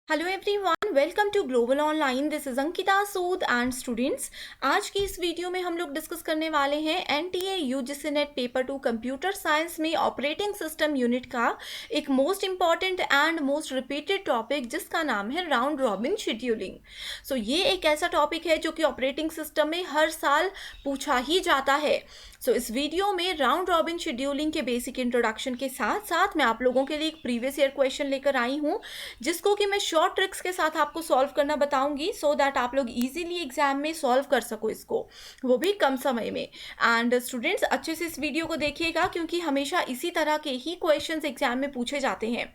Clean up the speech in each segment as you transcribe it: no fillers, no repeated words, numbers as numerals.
Hello everyone, welcome to global online. This is Ankita Sood and students. आज की इस video में हम लोग डिस्कस करने वाले हैं NTA UGC net paper 2 computer science में ऑपरेटिंग सिस्टम यूनिट का एक most important and most repeated topic जिसका नाम है राउंड रॉबिन शेड्यूलिंग। सो ये एक ऐसा टॉपिक है जो कि ऑपरेटिंग सिस्टम में हर साल पूछा ही जाता है। इस वीडियो में राउंड रॉबिन शेड्यूलिंग के बेसिक इंट्रोडक्शन के साथ साथ मैं आप लोगों के लिए एक प्रीवियस ईयर क्वेश्चन लेकर आई हूँ जिसको कि मैं शॉर्ट ट्रिक्स के साथ आपको सॉल्व करना बताऊंगी सो दैट आप लोग इजीली एग्जाम में सॉल्व कर सको इसको, वो भी कम समय में। एंड स्टूडेंट्स अच्छे से इस वीडियो को देखिएगा क्योंकि हमेशा इसी तरह के ही क्वेश्चंस एग्जाम में पूछे जाते हैं।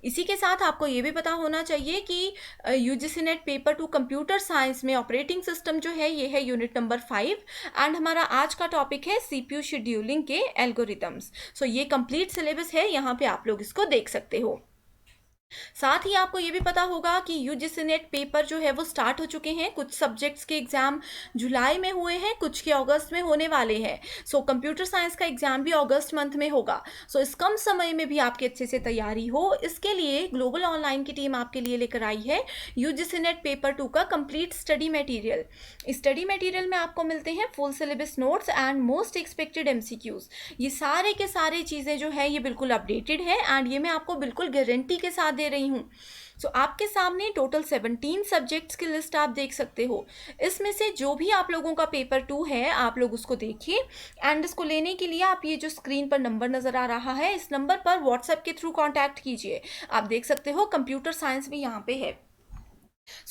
इसी के साथ आपको ये भी पता होना चाहिए कि UGC net paper 2 computer science में ऑपरेटिंग सिस्टम जो है ये है यूनिट नंबर 5 एंड हमारा आज का टॉपिक है सीपीयू शेड्यूलिंग के एल्गोरिथम्स। ये कंप्लीट सिलेबस है, यहाँ पे आप लोग इसको देख सकते हो। साथ ही आपको ये भी पता होगा कि यूजीसी नेट पेपर जो है वो स्टार्ट हो चुके हैं। कुछ सब्जेक्ट्स के एग्जाम जुलाई में हुए हैं, कुछ के अगस्त में होने वाले हैं। कंप्यूटर साइंस का एग्जाम भी अगस्त मंथ में होगा। इस कम समय में भी आपकी अच्छे से तैयारी हो, इसके लिए ग्लोबल ऑनलाइन की टीम आपके लिए लेकर आई है यूजीसी नेट पेपर 2 का complete study material. Study material में आपको मिलते हैं full syllabus notes and most expected MCQs. ये सारे के सारे चीज़ें जो है ये बिल्कुल अपडेटेड है एंड ये मैं आपको बिल्कुल गारंटी के साथ दे रही हूँ। आपके सामने टोटल 17 सब्जेक्ट्स की लिस्ट आप देख सकते हो। इसमें से जो भी आप लोगों का पेपर 2 है आप लोग उसको देखिए एंड इसको लेने के लिए आप ये जो स्क्रीन पर नंबर नज़र आ रहा है इस नंबर पर व्हाट्सएप के थ्रू कांटेक्ट कीजिए। आप देख सकते हो कंप्यूटर साइंस भी यहाँ पे है।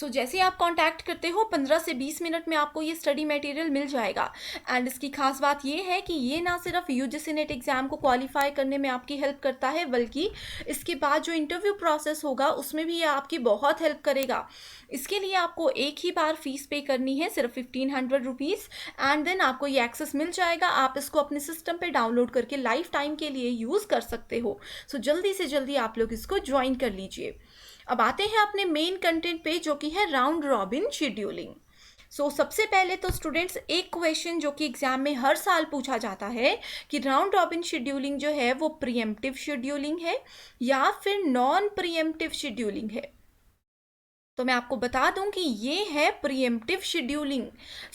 जैसे आप कांटेक्ट करते हो 15 से 20 मिनट में आपको ये स्टडी मटेरियल मिल जाएगा। एंड इसकी खास बात ये है कि ये ना सिर्फ यूजीसी नेट एग्जाम को क्वालिफाई करने में आपकी हेल्प करता है बल्कि इसके बाद जो इंटरव्यू प्रोसेस होगा उसमें भी ये आपकी बहुत हेल्प करेगा। इसके लिए आपको एक ही बार फीस पे करनी है, सिर्फ 1500 रुपीज़ एंड देन आपको ये एक्सेस मिल जाएगा। आप इसको अपने सिस्टम पे डाउनलोड करके लाइफ टाइम के लिए यूज़ कर सकते हो। जल्दी से जल्दी आप लोग इसको ज्वाइन कर लीजिए। अब आते हैं अपने मेन कंटेंट पे जो कि है राउंड रॉबिन शेड्यूलिंग। सबसे पहले तो स्टूडेंट्स एक क्वेश्चन जो कि एग्जाम में हर साल पूछा जाता है कि राउंड रॉबिन शेड्यूलिंग जो है वो प्रीएम्प्टिव शेड्यूलिंग है या फिर नॉन प्रीएम्प्टिव शेड्यूलिंग है। मैं आपको बता दूं कि ये है प्रीएम्प्टिव शेड्यूलिंग।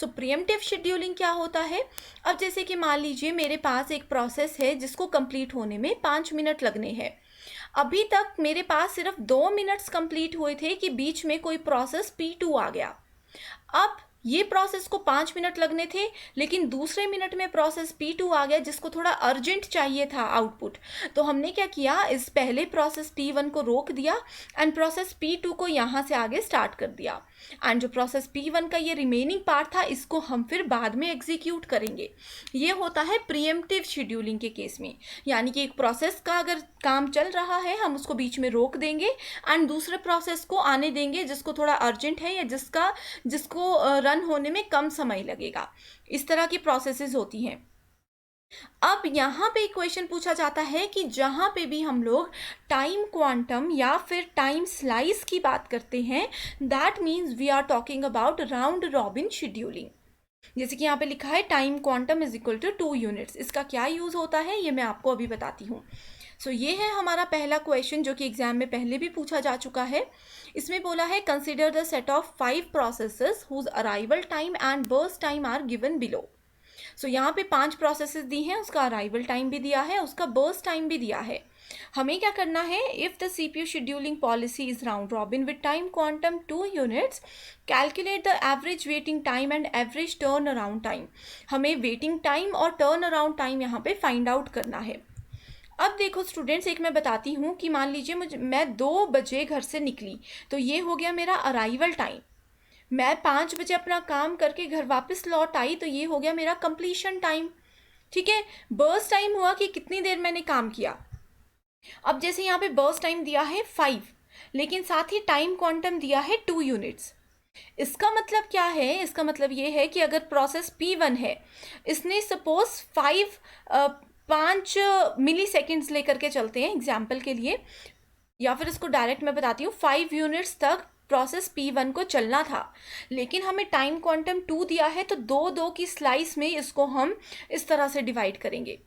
प्रीएम्प्टिव शेड्यूलिंग क्या होता है? अब जैसे कि मान लीजिए मेरे पास एक प्रोसेस है जिसको कंप्लीट होने में 5 मिनट लगने हैं। अभी तक मेरे पास सिर्फ 2 मिनट्स कंप्लीट हुए थे कि बीच में कोई प्रोसेस P2 आ गया। अब ये प्रोसेस को 5 मिनट लगने थे लेकिन दूसरे मिनट में प्रोसेस P2 आ गया जिसको थोड़ा अर्जेंट चाहिए था आउटपुट। तो हमने क्या किया, इस पहले प्रोसेस P1 को रोक दिया एंड प्रोसेस P2 को यहाँ से आगे स्टार्ट कर दिया। एंड जो प्रोसेस P1 का ये रिमेनिंग पार्ट था इसको हम फिर बाद में एग्जीक्यूट करेंगे। ये होता है प्रीएम्प्टिव शेड्यूलिंग के केस में, यानी कि एक प्रोसेस का अगर काम चल रहा है हम उसको बीच में रोक देंगे एंड दूसरे प्रोसेस को आने देंगे जिसको थोड़ा अर्जेंट है या जिसको रन होने में कम समय लगेगा। इस तरह की प्रोसेसेस होती हैं। अब यहाँ पे क्वेश्चन पूछा जाता है कि जहाँ पे भी हम लोग टाइम क्वांटम या फिर टाइम स्लाइस की बात करते हैं that means we are talking about round robin scheduling. जैसे कि यहाँ पे लिखा है time quantum is equal to 2 units. इसका क्या यूज़ होता है ये मैं आपको अभी बताती हूँ। ये है हमारा पहला क्वेश्चन जो कि एग्जाम में पहले भी पूछा जा चुका है। इसमें बोला है consider the set of 5 processes whose arrival time and burst time are given below. यहाँ पे 5 प्रोसेसेस दी हैं, उसका अराइवल टाइम भी दिया है, उसका बर्स्ट टाइम भी दिया है। हमें क्या करना है, if the CPU scheduling policy is round robin with time quantum 2 units, calculate the average waiting time and average turn around time. हमें वेटिंग टाइम और टर्न अराउंड टाइम यहाँ पे फाइंड आउट करना है। अब देखो स्टूडेंट्स, एक मैं बताती हूँ कि मान लीजिए मैं 2 बजे घर से निकली तो ये हो गया मेरा अराइवल टाइम। मैं 5 बजे अपना काम करके घर वापस लौट आई तो ये हो गया मेरा कंप्लीशन टाइम। ठीक है, बर्स्ट टाइम हुआ कि कितनी देर मैंने काम किया। अब जैसे यहाँ पे बर्स्ट टाइम दिया है 5 लेकिन साथ ही टाइम क्वांटम दिया है 2 यूनिट्स। इसका मतलब क्या है? इसका मतलब ये है कि अगर प्रोसेस P1 है, इसने सपोज 5 मिली सेकेंड्स लेकर के चलते हैं एग्जाम्पल के लिए, या फिर इसको डायरेक्ट मैं बताती हूँ 5 यूनिट्स तक प्रोसेस P1 को चलना था लेकिन हमें टाइम क्वांटम 2 दिया है तो 2 की स्लाइस में इसको हम इस तरह से डिवाइड करेंगे।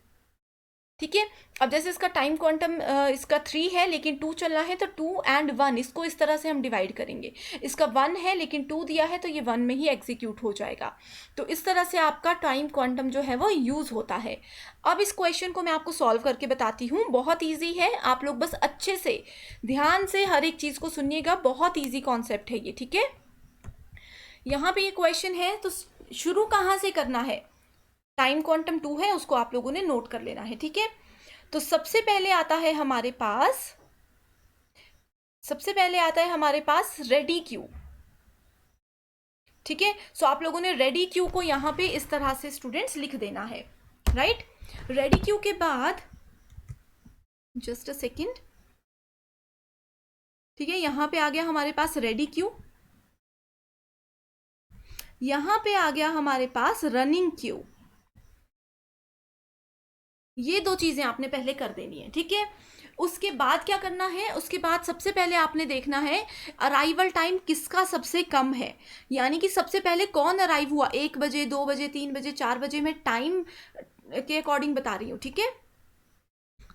ठीक है। अब जैसे इसका टाइम क्वांटम इसका 3 है लेकिन 2 चलना है, तो 2 and 1 इसको इस तरह से हम डिवाइड करेंगे। इसका 1 है लेकिन 2 दिया है तो ये 1 में ही एग्जीक्यूट हो जाएगा। तो इस तरह से आपका टाइम क्वांटम जो है वो यूज़ होता है। अब इस क्वेश्चन को मैं आपको सॉल्व करके बताती हूँ। बहुत ईजी है, आप लोग बस अच्छे से ध्यान से हर एक चीज़ को सुनिएगा। बहुत ईजी कॉन्सेप्ट है ये, ठीक है। यहाँ पे ये क्वेश्चन है तो शुरू कहाँ से करना है? टाइम क्वांटम 2 है, उसको आप लोगों ने नोट कर लेना है, ठीक है। तो सबसे पहले आता है हमारे पास रेडी क्यू, ठीक है। सो आप लोगों ने रेडी क्यू को यहां पे इस तरह से स्टूडेंट्स लिख देना है, राइट। रेडी क्यू के बाद जस्ट अ सेकेंड, ठीक है, यहां पे आ गया हमारे पास रेडी क्यू, यहां पे आ गया हमारे पास रनिंग क्यू। ये दो चीजें आपने पहले कर देनी है, ठीक है। उसके बाद क्या करना है? उसके बाद सबसे पहले आपने देखना है अराइवल टाइम किसका सबसे कम है, यानी कि सबसे पहले कौन अराइव हुआ, 1 बजे, 2 बजे, 3 बजे, 4 बजे, मैं टाइम के अकॉर्डिंग बता रही हूँ, ठीक है।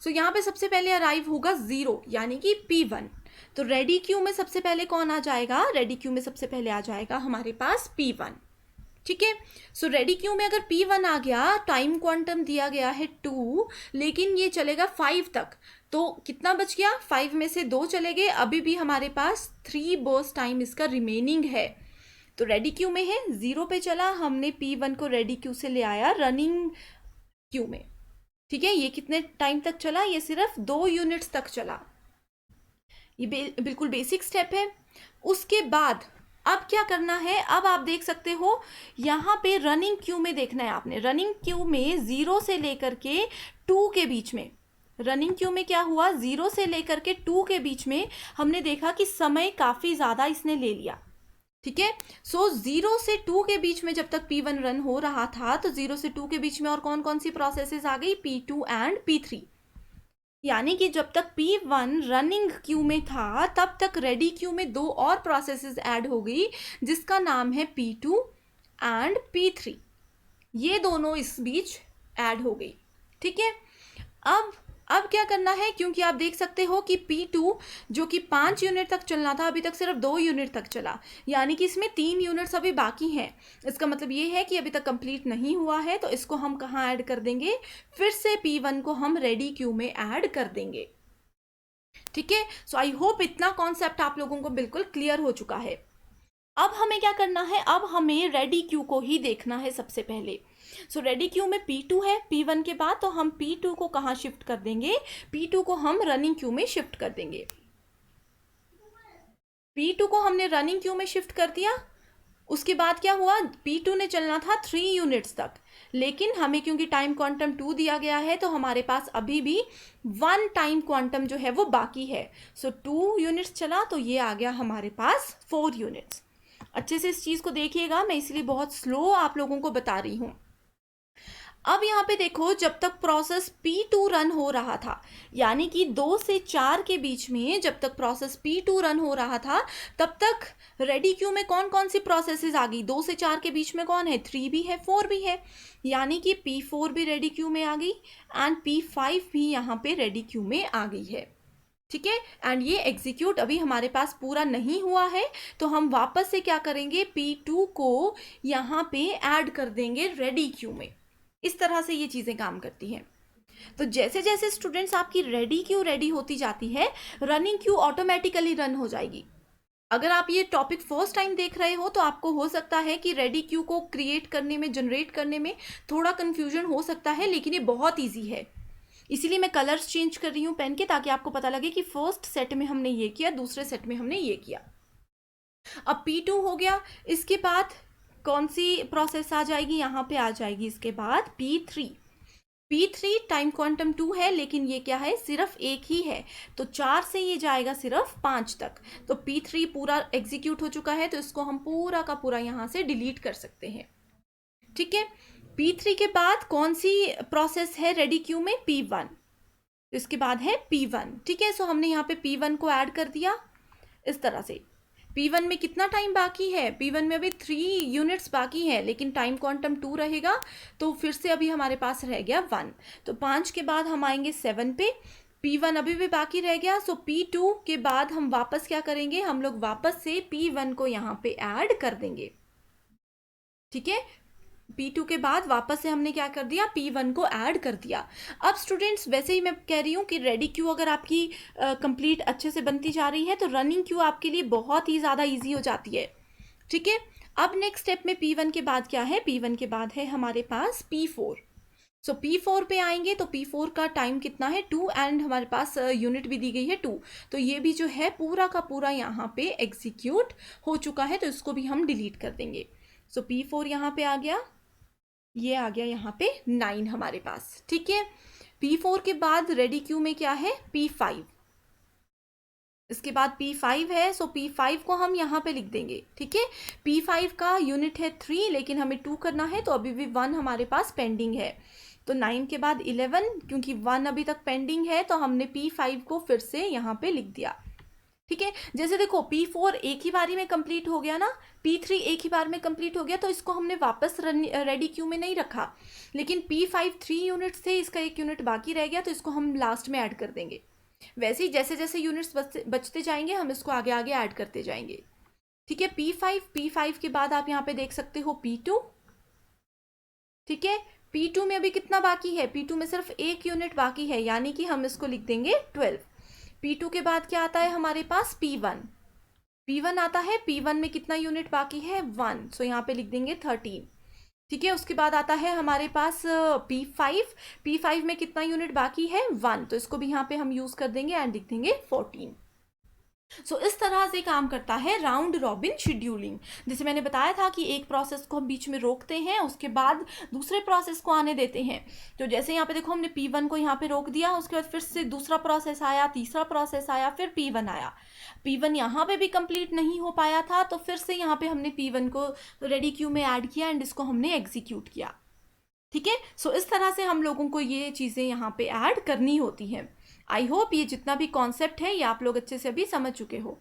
सो यहाँ पे सबसे पहले अराइव होगा 0 यानी कि P1। तो रेडी क्यू में सबसे पहले कौन आ जाएगा? रेडी क्यू में सबसे पहले आ जाएगा हमारे पास P1, ठीक है। सो रेडी क्यू में अगर P1 आ गया, टाइम क्वांटम दिया गया है 2 लेकिन ये चलेगा 5 तक, तो कितना बच गया? 5 में से 2 चले गए, अभी भी हमारे पास 3 बर्स्ट टाइम इसका रिमेनिंग है। तो रेडी क्यू में है, 0 पे चला, हमने P1 को रेडी क्यू से ले आया रनिंग क्यू में, ठीक है। ये कितने टाइम तक चला? ये सिर्फ 2 यूनिट्स तक चला। ये बिल्कुल बेसिक स्टेप है। उसके बाद अब क्या करना है? अब आप देख सकते हो यहाँ पे रनिंग क्यू में देखना है आपने, रनिंग क्यू में 0 से लेकर के 2 के बीच में, रनिंग क्यू में क्या हुआ? 0 से लेकर के 2 के बीच में हमने देखा कि समय काफ़ी ज़्यादा इसने ले लिया, ठीक है। सो 0 से 2 के बीच में जब तक P1 रन हो रहा था, तो 0 से 2 के बीच में और कौन कौन सी प्रोसेसेस आ गई? P2 and P3। यानी कि जब तक P1 रनिंग क्यू में था तब तक रेडी क्यू में 2 और प्रोसेसेस ऐड हो गई जिसका नाम है P2 एंड P3। ये दोनों इस बीच ऐड हो गई, ठीक है। अब क्या करना है? क्योंकि आप देख सकते हो कि P2 जो कि 5 यूनिट तक चलना था अभी तक सिर्फ 2 यूनिट तक चला, यानी कि इसमें 3 यूनिट्स अभी बाकी हैं। इसका मतलब ये है कि अभी तक कंप्लीट नहीं हुआ है, तो इसको हम कहाँ ऐड कर देंगे? फिर से P1 को हम रेडी क्यू में ऐड कर देंगे, ठीक है। सो आई होप इतना कॉन्सेप्ट आप लोगों को बिल्कुल क्लियर हो चुका है। अब हमें क्या करना है? अब हमें रेडी क्यू को ही देखना है सबसे पहले। सो रेडी क्यू में P2 है P1 के बाद, तो हम P2 को कहाँ शिफ्ट कर देंगे? P2 को हम रनिंग क्यू में शिफ्ट कर देंगे। P2 को हमने रनिंग क्यू में शिफ्ट कर दिया। उसके बाद क्या हुआ? P2 ने चलना था 3 यूनिट्स तक, लेकिन हमें क्योंकि टाइम क्वांटम 2 दिया गया है तो हमारे पास अभी भी 1 टाइम क्वांटम जो है वो बाकी है। सो 2 यूनिट्स चला तो ये आ गया हमारे पास 4 यूनिट्स। अच्छे से इस चीज़ को देखिएगा, मैं इसलिए बहुत स्लो आप लोगों को बता रही हूँ। अब यहाँ पे देखो, जब तक प्रोसेस P2 रन हो रहा था, यानी कि 2 से 4 के बीच में जब तक प्रोसेस P2 रन हो रहा था, तब तक रेडी क्यू में कौन कौन सी प्रोसेसेस आ गई? 2 से 4 के बीच में कौन है? 3 भी है, 4 भी है, यानी कि P4 भी रेडी क्यू में आ गई एंड P5 भी यहाँ पे रेडी क्यू में आ गई है, ठीक है। एंड ये एग्जीक्यूट अभी हमारे पास पूरा नहीं हुआ है, तो हम वापस से क्या करेंगे? P2 को यहाँ पे ऐड कर देंगे रेडी क्यू में। इस तरह से ये चीज़ें काम करती हैं। तो जैसे जैसे स्टूडेंट्स आपकी रेडी क्यू रेडी होती जाती है, रनिंग क्यू ऑटोमेटिकली रन हो जाएगी। अगर आप ये टॉपिक फर्स्ट टाइम देख रहे हो तो आपको हो सकता है कि रेडी क्यू को क्रिएट करने में, जनरेट करने में थोड़ा कन्फ्यूजन हो सकता है, लेकिन ये बहुत ईजी है। इसीलिए मैं कलर्स चेंज कर रही हूँ पेन के, ताकि आपको पता लगे कि फर्स्ट सेट में हमने ये किया, दूसरे सेट में हमने ये किया। अब P2 हो गया, इसके बाद कौन सी प्रोसेस आ जाएगी? यहाँ पे आ जाएगी इसके बाद P3 टाइम क्वांटम 2 है, लेकिन ये क्या है? सिर्फ एक ही है, तो 4 से ये जाएगा सिर्फ 5 तक। तो P3 पूरा एग्जीक्यूट हो चुका है, तो इसको हम पूरा का पूरा यहाँ से डिलीट कर सकते हैं, ठीक है। P3 के बाद कौन सी प्रोसेस है रेडी क्यू में? P1। इसके बाद है P1, ठीक है। सो हमने यहाँ पे P1 को ऐड कर दिया इस तरह से। P1 में कितना टाइम बाकी है, P1 में अभी 3 यूनिट्स बाकी है, लेकिन टाइम क्वांटम 2 रहेगा, तो फिर से अभी हमारे पास रह गया 1। तो 5 के बाद हम आएंगे 7 पे, P1 अभी भी बाकी रह गया, सो P2 के बाद हम वापस क्या करेंगे, हम लोग वापस से P1 को यहाँ पे ऐड कर देंगे। ठीक है, P2 के बाद वापस से हमने क्या कर दिया, P1 को ऐड कर दिया। अब स्टूडेंट्स वैसे ही मैं कह रही हूँ कि रेडी क्यू अगर आपकी कंप्लीट अच्छे से बनती जा रही है तो रनिंग क्यू आपके लिए बहुत ही ज़्यादा ईजी हो जाती है। ठीक है, अब नेक्स्ट स्टेप में P1 के बाद क्या है, P1 के बाद है हमारे पास P4। सो P4 पे आएंगे तो P4 का टाइम कितना है 2, एंड हमारे पास यूनिट भी दी गई है 2, तो ये भी जो है पूरा का पूरा यहाँ पे एग्जीक्यूट हो चुका है, तो इसको भी हम डिलीट कर देंगे। सो P4 यहाँ पे आ गया, ये आ गया यहाँ पे 9 हमारे पास। ठीक है, P4 के बाद रेडी क्यू में क्या है, P5, इसके बाद P5 है, सो P5 को हम यहाँ पे लिख देंगे। ठीक है, P5 का यूनिट है 3, लेकिन हमें 2 करना है, तो अभी भी 1 हमारे पास पेंडिंग है, तो 9 के बाद 11, क्योंकि 1 अभी तक पेंडिंग है तो हमने P5 को फिर से यहाँ पे लिख दिया। ठीक है, जैसे देखो P4 एक ही बारी में कंप्लीट हो गया ना, P3 एक ही बार में कंप्लीट हो गया, तो इसको हमने वापस रेडी क्यू में नहीं रखा, लेकिन P5 3 यूनिट्स थे, इसका 1 यूनिट बाकी रह गया, तो इसको हम लास्ट में ऐड कर देंगे। वैसे ही जैसे जैसे यूनिट्स बचते जाएंगे हम इसको आगे आगे ऐड करते जाएंगे। ठीक है, P5 के बाद आप यहाँ पे देख सकते हो P2। ठीक है, P2 में अभी कितना बाकी है, P2 में सिर्फ 1 यूनिट बाकी है, यानी कि हम इसको लिख देंगे 12। P2 के बाद क्या आता है हमारे पास, P1 आता है, P1 में कितना यूनिट बाकी है 1, सो यहाँ पे लिख देंगे 13। ठीक है, उसके बाद आता है हमारे पास P5 में कितना यूनिट बाकी है 1, तो इसको भी यहाँ पे हम यूज कर देंगे एंड लिख देंगे 14। सो इस तरह से काम करता है राउंड रॉबिन शेड्यूलिंग। जैसे मैंने बताया था कि एक प्रोसेस को हम बीच में रोकते हैं, उसके बाद दूसरे प्रोसेस को आने देते हैं। तो जैसे यहाँ पे देखो हमने P1 को यहाँ पे रोक दिया, उसके बाद फिर से दूसरा प्रोसेस आया, तीसरा प्रोसेस आया, फिर P1 आया। P1 यहाँ पे भी कंप्लीट नहीं हो पाया था, तो फिर से यहाँ पे हमने P1 को रेडी क्यू में ऐड किया एंड इसको हमने एग्जीक्यूट किया। ठीक है, सो इस तरह से हम लोगों को ये चीज़ें यहाँ पे ऐड करनी होती हैं। आई होप ये जितना भी कॉन्सेप्ट है ये आप लोग अच्छे से अभी समझ चुके हो।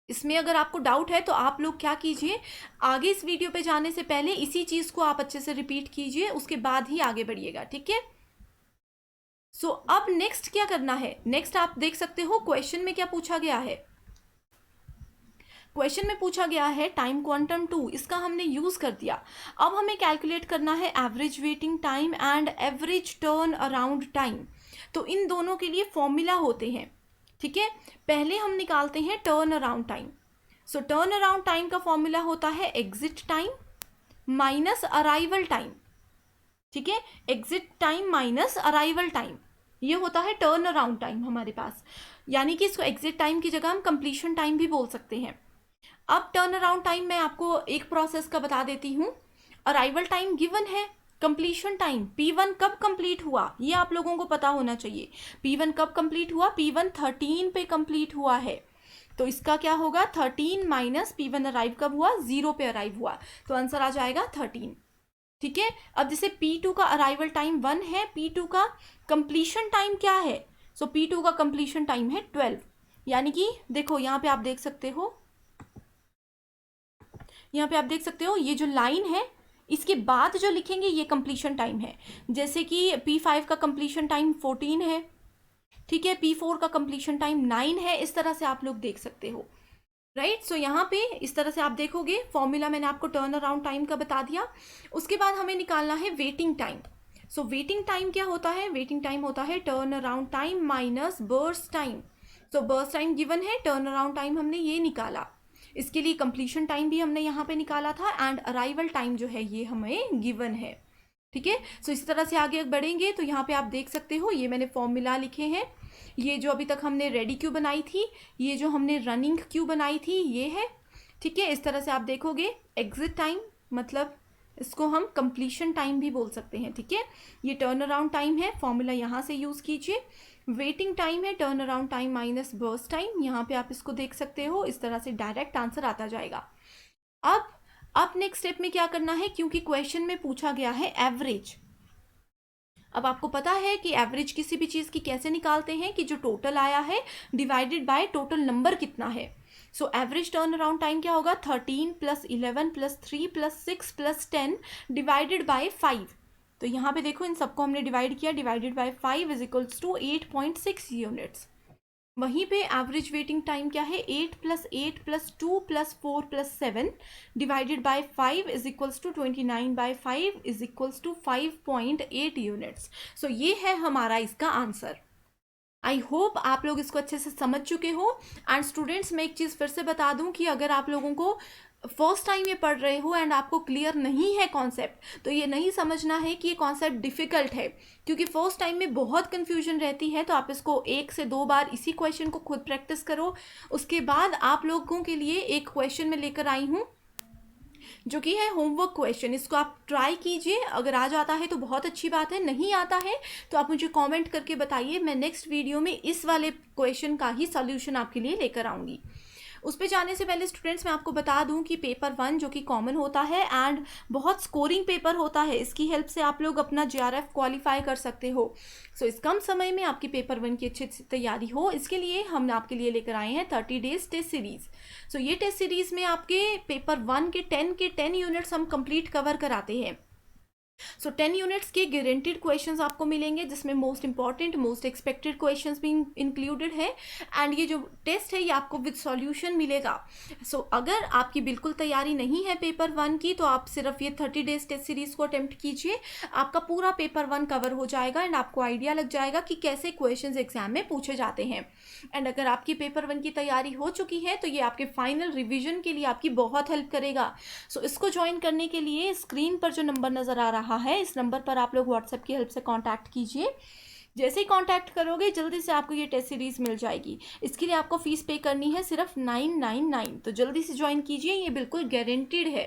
इसमें अगर आपको डाउट है तो आप लोग क्या कीजिए, आगे इस वीडियो पे जाने से पहले इसी चीज को आप अच्छे से रिपीट कीजिए, उसके बाद ही आगे बढ़िएगा। ठीक है, सो अब नेक्स्ट क्या करना है, नेक्स्ट आप देख सकते हो क्वेश्चन में क्या पूछा गया है। क्वेश्चन में पूछा गया है टाइम क्वांटम 2, इसका हमने यूज कर दिया। अब हमें कैलकुलेट करना है average waiting time and average turn around time. तो इन दोनों के लिए फॉर्मूला होते हैं। ठीक है, पहले हम निकालते हैं टर्न अराउंड टाइम। सो टर्न अराउंड टाइम का फॉर्मूला होता है exit time minus arrival time. ठीक है, exit time minus arrival time, ये होता है टर्न अराउंड टाइम हमारे पास, यानी कि इसको एग्जिट टाइम की जगह हम कंप्लीशन टाइम भी बोल सकते हैं। अब टर्न अराउंड टाइम मैं आपको एक प्रोसेस का बता देती हूँ। अराइवल टाइम गिवन है, कंप्लीशन टाइम P1 कब कंप्लीट हुआ ये आप लोगों को पता होना चाहिए। P1 कब कंप्लीट हुआ, P1 13 पे कंप्लीट हुआ है, तो इसका क्या होगा 13 माइनस P1 अराइव कब हुआ, 0 पे अराइव हुआ, तो आंसर आ जाएगा 13। ठीक है, अब जैसे P2 का अराइवल टाइम 1 है, P2 का कंप्लीशन टाइम क्या है, सो P2 का कंप्लीशन टाइम है 12, यानी कि देखो यहाँ पे आप देख सकते हो, यहाँ पे आप देख सकते हो ये जो लाइन है इसके बाद जो लिखेंगे ये कंप्लीशन टाइम है। जैसे कि P5 का कंप्लीशन टाइम 14 है, ठीक है, P4 का कंप्लीशन टाइम 9 है, इस तरह से आप लोग देख सकते हो। राइट, सो यहाँ पे इस तरह से आप देखोगे, फॉर्मूला मैंने आपको टर्न अराउंड टाइम का बता दिया। उसके बाद हमें निकालना है waiting time. So waiting time क्या होता है, वेटिंग टाइम होता है turn around time minus burst time. So burst time given है, टर्न अराउंड टाइम हमने ये निकाला, इसके लिए कंप्लीशन टाइम भी हमने यहाँ पे निकाला था एंड अराइवल टाइम जो है ये हमें गिवन है। ठीक है, सो इसी तरह से आगे बढ़ेंगे तो यहाँ पे आप देख सकते हो ये मैंने फॉर्मूला लिखे हैं, ये जो अभी तक हमने रेडी क्यू बनाई थी, ये जो हमने रनिंग क्यू बनाई थी ये है। ठीक है, इस तरह से आप देखोगे एग्जिट टाइम मतलब इसको हम कंप्लीशन टाइम भी बोल सकते हैं। ठीक है, ये टर्न अराउंड टाइम है, फॉर्मूला यहाँ से यूज़ कीजिए। वेटिंग टाइम है turn around time minus burst time, यहाँ पे आप इसको देख सकते हो, इस तरह से डायरेक्ट आंसर आता जाएगा। अब नेक्स्ट स्टेप में क्या करना है, क्योंकि क्वेश्चन में पूछा गया है एवरेज। अब आपको पता है कि एवरेज किसी भी चीज़ की कैसे निकालते हैं, कि जो टोटल आया है डिवाइडेड बाय टोटल नंबर कितना है। So average turn around time क्या होगा, 13 + 11 + 3 + 6 + 10 डिवाइडेड बाय 5। तो यहाँ पे देखो इन सबको हमने डिवाइड किया, डिवाइडेड बाय 5 = 8.6 यूनिट्स। वहीं पे एवरेज वेटिंग टाइम क्या है, 8 + 8 + 2 + 4 + 7 डिवाइडेड बाय 5 = 29/5 = 5.8 यूनिट्स। सो ये है हमारा इसका आंसर। आई होप आप लोग इसको अच्छे से समझ चुके हो। एंड स्टूडेंट्स, मैं एक चीज़ फिर से बता दूं कि अगर आप लोगों को फर्स्ट टाइम ये पढ़ रहे हो एंड आपको क्लियर नहीं है कॉन्सेप्ट, तो ये नहीं समझना है कि ये कॉन्सेप्ट डिफ़िकल्ट है, क्योंकि फर्स्ट टाइम में बहुत कन्फ्यूजन रहती है। तो आप इसको 1 से 2 बार इसी क्वेश्चन को खुद प्रैक्टिस करो। उसके बाद आप लोगों के लिए एक क्वेश्चन मैं लेकर आई हूँ जो कि है होमवर्क क्वेश्चन। इसको आप ट्राई कीजिए, अगर आ जाता है तो बहुत अच्छी बात है, नहीं आता है तो आप मुझे कमेंट करके बताइए। मैं नेक्स्ट वीडियो में इस वाले क्वेश्चन का ही सॉल्यूशन आपके लिए लेकर आऊँगी। उस पे जाने से पहले स्टूडेंट्स मैं आपको बता दूं कि पेपर 1 जो कि कॉमन होता है एंड बहुत स्कोरिंग पेपर होता है, इसकी हेल्प से आप लोग अपना JRF क्वालिफाई कर सकते हो। सो इस कम समय में आपकी पेपर 1 की अच्छी तैयारी हो, इसके लिए हम आपके लिए लेकर आए हैं 30 डेज टेस्ट सीरीज। सो ये टेस्ट सीरीज में आपके पेपर 1 के 10 यूनिट्स हम कंप्लीट कवर कराते हैं। सो 10 यूनिट्स के गारंटीड क्वेश्चंस आपको मिलेंगे, जिसमें most important, most expected questions भी इंक्लूडेड है। एंड ये जो टेस्ट है ये आपको विद सॉल्यूशन मिलेगा। सो अगर आपकी बिल्कुल तैयारी नहीं है पेपर 1 की, तो आप सिर्फ ये 30 डेज टेस्ट सीरीज को अटेम्प्ट कीजिए, आपका पूरा पेपर 1 कवर हो जाएगा एंड आपको आइडिया लग जाएगा कि कैसे क्वेश्चन एग्जाम में पूछे जाते हैं। एंड अगर आपकी पेपर 1 की तैयारी हो चुकी है तो ये आपके फाइनल रिविजन के लिए आपकी बहुत हेल्प करेगा। सो इसको ज्वाइन करने के लिए स्क्रीन पर जो नंबर नज़र आ रहा है, इस नंबर पर आप लोग व्हाट्सएप की हेल्प से कांटेक्ट कीजिए। जैसे ही कांटेक्ट करोगे जल्दी से आपको ये टेस्ट सीरीज मिल जाएगी। इसके लिए आपको फीस पे करनी है सिर्फ 999। तो जल्दी से ज्वाइन कीजिए, ये बिल्कुल गारंटीड है।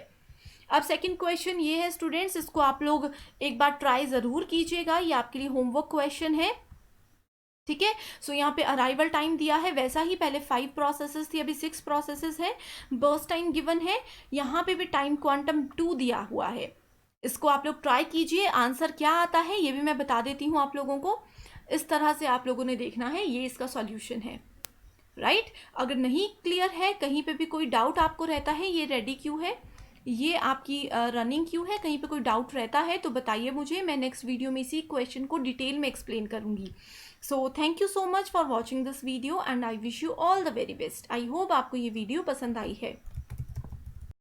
अब सेकंड क्वेश्चन ये है स्टूडेंट्स, इसको आप लोग एक बार ट्राई ज़रूर कीजिएगा, ये आपके लिए होमवर्क क्वेश्चन है, ठीक है। सो यहाँ पे अराइवल टाइम दिया है वैसा ही, पहले 5 प्रोसेसेस थी, अभी 6 प्रोसेसेस है। बर्स्ट टाइम गिवन है, यहाँ पे भी टाइम क्वांटम 2 दिया हुआ है। इसको आप लोग ट्राई कीजिए, आंसर क्या आता है ये भी मैं बता देती हूँ आप लोगों को। इस तरह से आप लोगों ने देखना है, ये इसका सॉल्यूशन है, राइट। अगर नहीं क्लियर है, कहीं पे भी कोई डाउट आपको रहता है, ये रेडी क्यों है, ये आपकी रनिंग क्यों है, कहीं पे कोई डाउट रहता है तो बताइए मुझे, मैं नेक्स्ट वीडियो में इसी क्वेश्चन को डिटेल में एक्सप्लेन करूँगी। So thank you so much for watching this video and I wish you all the very best. I hope आपको ये वीडियो पसंद आई है।